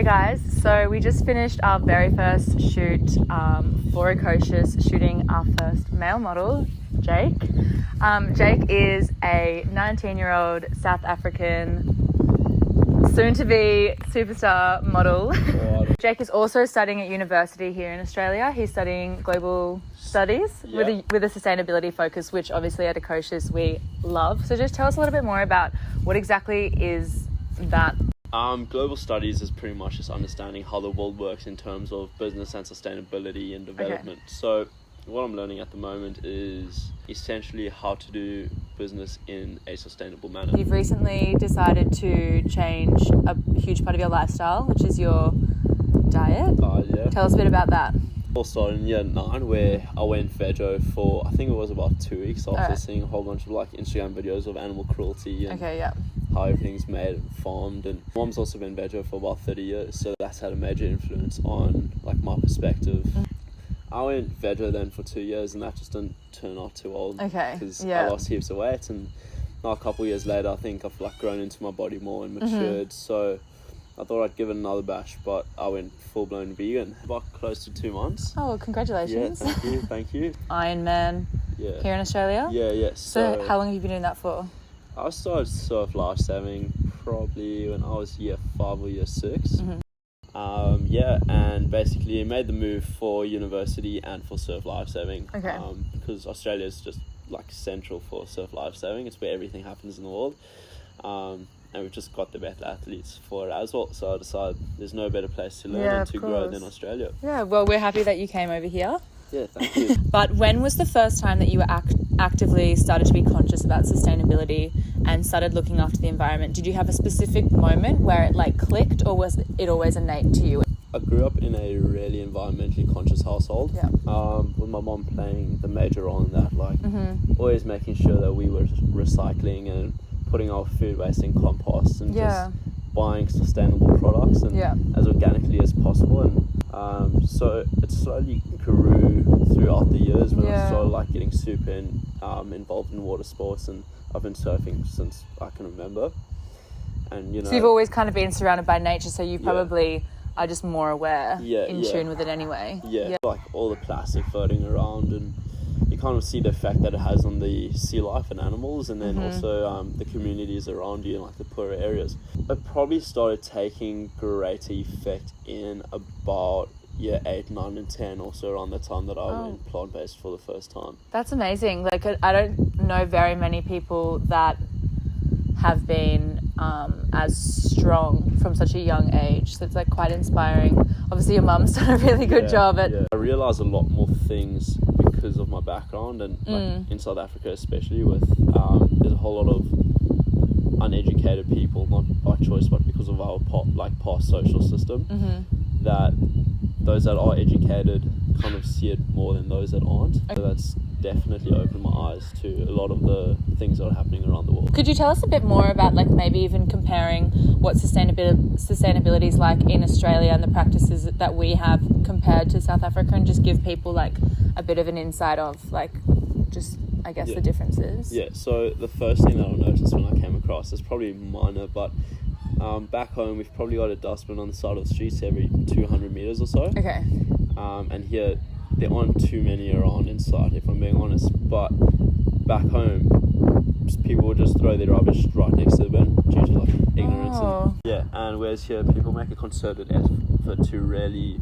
Hey guys, so we just finished our very first shoot for Ecocious, shooting our first male model, Jake. Jake is a 19-year-old South African, soon-to-be superstar model. Jake is also studying at university here in Australia. He's studying global studies with a sustainability focus, which obviously at Ecocious we love. So just tell us a little bit more about what exactly is that. Global studies is pretty much just understanding how the world works in terms of business and sustainability and development. Okay. So what I'm learning at the moment is essentially how to do business in a sustainable manner. You've recently decided to change a huge part of your lifestyle, which is your diet. Yeah. Tell us a bit about that. All started in year 9, where I went veggie for, I think it was about 2 weeks after seeing a whole bunch of like Instagram videos of animal cruelty and how everything's made and farmed. And mom's also been veggie for about 30 years, so that's had a major influence on like my perspective. I went veggie then for 2 years, and that just didn't turn out too well because I lost heaps of weight, and now a couple of years later I think I've like grown into my body more and matured. So I thought I'd give it another bash, but I went full-blown vegan about close to 2 months. Oh, congratulations. Yeah, thank you. Ironman here in Australia? Yeah. So how long have you been doing that for? I started surf lifesaving probably when I was year 5 or year 6. And basically made the move for university and for surf lifesaving. Because Australia is just like central for surf lifesaving. It's where everything happens in the world. And we've just got the better athletes for it as well. So I decided there's no better place to learn and to grow than Australia. Yeah, well, we're happy that you came over here. Yeah, thank you. But when was the first time that you were actively started to be conscious about sustainability and started looking after the environment? Did you have a specific moment where it like clicked, or was it always innate to you? I grew up in a really environmentally conscious household. With my mom playing the major role in that, like always making sure that we were recycling and putting our food waste in compost and just buying sustainable products and as organically as possible. And so it slowly grew throughout the years when I started like getting super involved in water sports, and I've been surfing since I can remember. And you know, so you've always kind of been surrounded by nature, so you probably are just more aware, in tune with it anyway. Like all the plastic floating around, and you kind of see the effect that it has on the sea life and animals, and then also the communities around you in like the poorer areas. It probably started taking greater effect in about year 8, 9 and 10, also around the time that I went plant-based for the first time. That's amazing. Like I don't know very many people that have been as strong from such a young age, so it's like quite inspiring. Obviously your mum's done a really good job at I realised a lot more things because of my background, and like in South Africa especially, with there's a whole lot of uneducated people, not by choice but because of our past social system, that those that are educated kind of see it more than those that aren't. So that's definitely opened my eyes to a lot of the things that are happening around the world. Could you tell us a bit more about like maybe even comparing what sustainability is like in Australia and the practices that we have compared to South Africa, and just give people like a bit of an insight of like just I guess the differences? So the first thing that I noticed when I came across is probably minor, but back home we've probably got a dustbin on the side of the streets every 200 meters or so. And here there aren't too many around inside, if I'm being honest, but back home people will just throw their rubbish right next to the bin due to like ignorance. And whereas here people make a concerted effort to really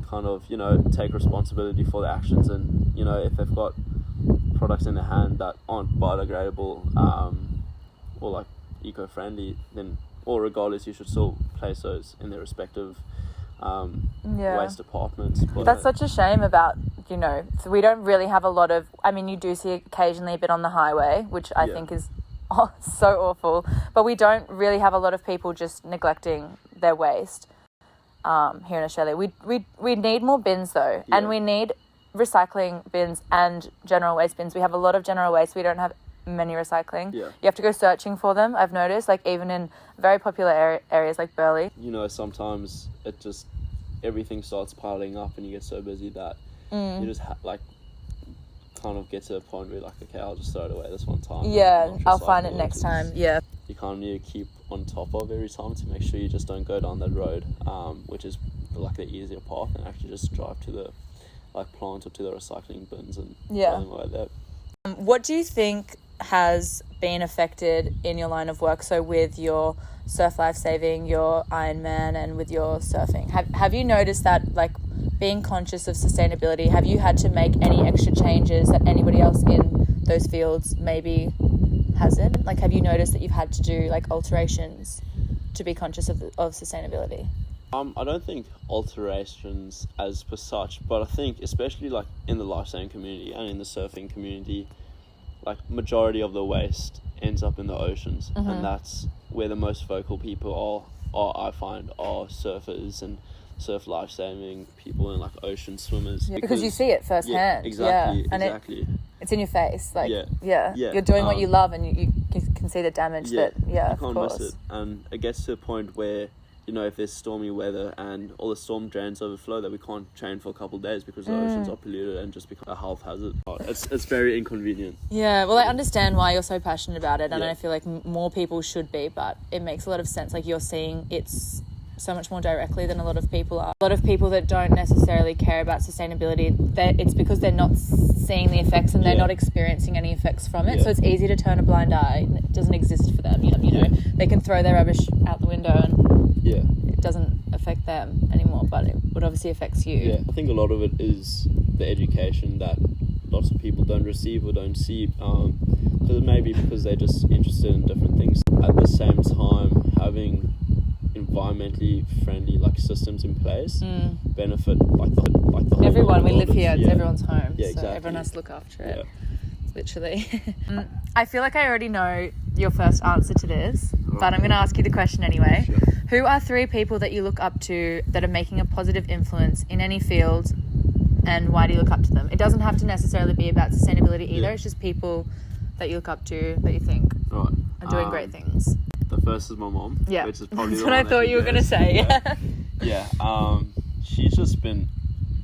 kind of, you know, take responsibility for their actions, and you know, if they've got products in their hand that aren't biodegradable or like eco-friendly, then or regardless you should still place those in their respective waste departments. But that's such a shame about, you know, so we don't really have a lot of, I mean you do see occasionally a bit on the highway, which I think is so awful, but we don't really have a lot of people just neglecting their waste here in Australia. We need more bins though, and we need recycling bins and general waste bins. We have a lot of general waste, we don't have many recycling. You have to go searching for them, I've noticed, like even in very popular areas like Burleigh. You know, sometimes it just everything starts piling up and you get so busy that you just kind of get to a point where like, okay, I'll just throw it away this one time. Yeah, I'll find it next time. Yeah. You kind of need to keep on top of every time to make sure you just don't go down that road, which is like the easier path, and actually just drive to the plant or to the recycling bins and throw them away there. What do you think has been affected in your line of work? So with your surf life saving, your Ironman, and with your surfing, have you noticed that, like, being conscious of sustainability, have you had to make any extra changes that anybody else in those fields maybe hasn't? Like, have you noticed that you've had to do like alterations to be conscious of sustainability? I don't think alterations as per such, but I think especially like in the lifesaving community and in the surfing community, like majority of the waste ends up in the oceans, and that's where the most vocal people are I find, are surfers and surf lifesaving people and like ocean swimmers. Yeah, because you see it firsthand. Yeah, exactly. Yeah. And exactly. It's in your face. Like, yeah. You're doing what you love, and you can see the damage that, you of can't course. miss it. And it gets to a point where, you know, if there's stormy weather and all the storm drains overflow, that we can't train for a couple of days because the oceans are polluted and just become a health hazard. It's very inconvenient. Yeah, well, I understand why you're so passionate about it, and I feel like more people should be, but it makes a lot of sense. Like, you're seeing it's so much more directly than a lot of people are. A lot of people that don't necessarily care about sustainability, it's because they're not seeing the effects and they're not experiencing any effects from it. So it's easy to turn a blind eye. It doesn't exist for them. You know, they can throw their rubbish out the window and it doesn't affect them anymore, but it obviously affects you. Yeah, I think a lot of it is the education that lots of people don't receive or don't see, maybe because they're just interested in different things. At the same time, having environmentally friendly like systems in place benefit like the whole everyone. We live world. here. It's everyone's home. Yeah, so exactly. everyone has to look after it. Literally. I feel like I already know your first answer to this, but I'm going to ask you the question anyway. Sure. Who are 3 people that you look up to that are making a positive influence in any field, and why do you look up to them? It doesn't have to necessarily be about sustainability either. It's just people that you look up to that you think are doing great things. The first is my mom. Yeah, which is probably that's the what one I thought you were going to say. She's just been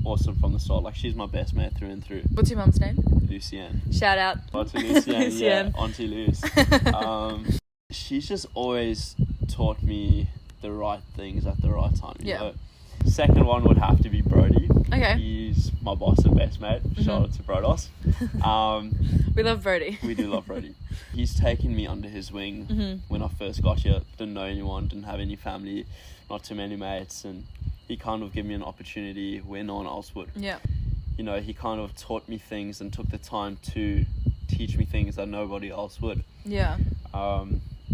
awesome from the start. Like, she's my best mate through and through. What's your mom's name? Lucienne. Shout out. To Lucienne. Lucienne. Yeah, Auntie Luce. She's just always taught me the right things at the right time. You know? Second one would have to be Brody. Okay. He's my boss and best mate. Shout out to Brodos. We love Brody. We do love Brody. He's taken me under his wing when I first got here. Didn't know anyone, didn't have any family, not too many mates, and he kind of gave me an opportunity where no one else would. Yeah. You know, he kind of taught me things and took the time to teach me things that nobody else would. Yeah.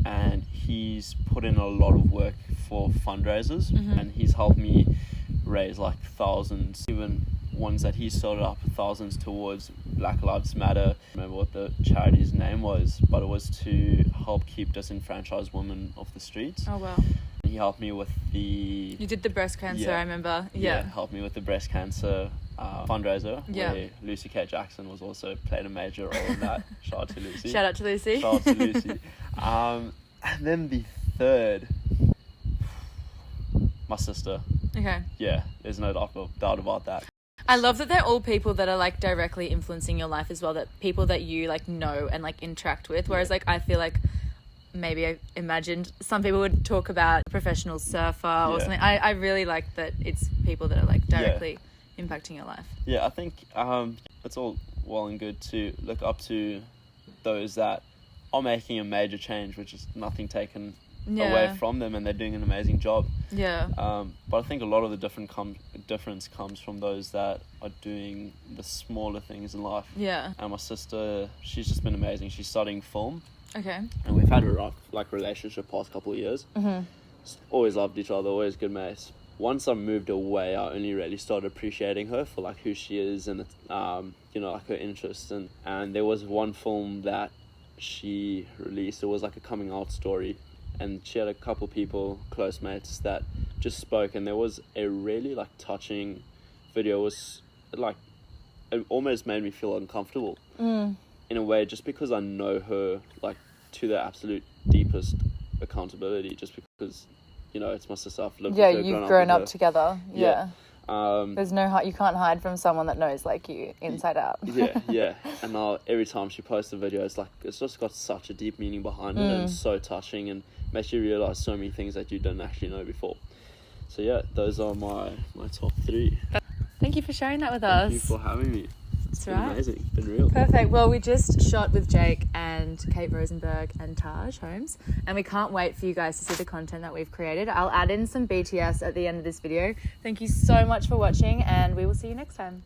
And he's put in a lot of work for fundraisers, and he's helped me raise like thousands, even ones that he started up, thousands towards Black Lives Matter. I remember what the charity's name was, but it was to help keep disenfranchised women off the streets. Oh, wow. He helped me with You did the breast cancer, I remember. Yeah. Helped me with the breast cancer fundraiser, Yeah. where Lucy K. Jackson was also played a major role in that. Shout out to Lucy. Shout out to Lucy. Shout out to Lucy. And then the third, my sister. Okay. Yeah, there's no doubt about that. I love that they're all people that are like directly influencing your life as well, that people that you like know and like interact with, whereas like I feel like maybe I imagined some people would talk about a professional surfer or something. I really like that it's people that are like directly impacting your life. Yeah, I think it's all well and good to look up to those that are making a major change, which is nothing taken away from them, and they're doing an amazing job. Yeah. But I think a lot of the difference comes from those that are doing the smaller things in life. Yeah. And my sister, she's just been amazing. She's studying film. Okay. And we've had a rough relationship past couple of years. Always loved each other, always good mates. Once I moved away, I only really started appreciating her for like who she is and like her interests. And there was one film that she released. It was like a coming out story, and she had a couple people, close mates, that just spoke, and there was a really like touching video. It was like, it almost made me feel uncomfortable in a way, just because I know her like to the absolute deepest accountability, just because, you know, it's my sister. I've lived with her, you've grown up together. Yeah. There's no you can't hide from someone that knows like you inside out. yeah. And every time she posts a video, it's just got such a deep meaning behind it, and it's so touching and makes you realize so many things that you didn't actually know before. So yeah, those are my top 3. Thank you for sharing that with us. Thank you for having me. It's been amazing. It's been real. Perfect. Well, we just shot with Jake and Kate Rosenberg and Taj Holmes, and we can't wait for you guys to see the content that we've created. I'll add in some BTS at the end of this video. Thank you so much for watching, and we will see you next time.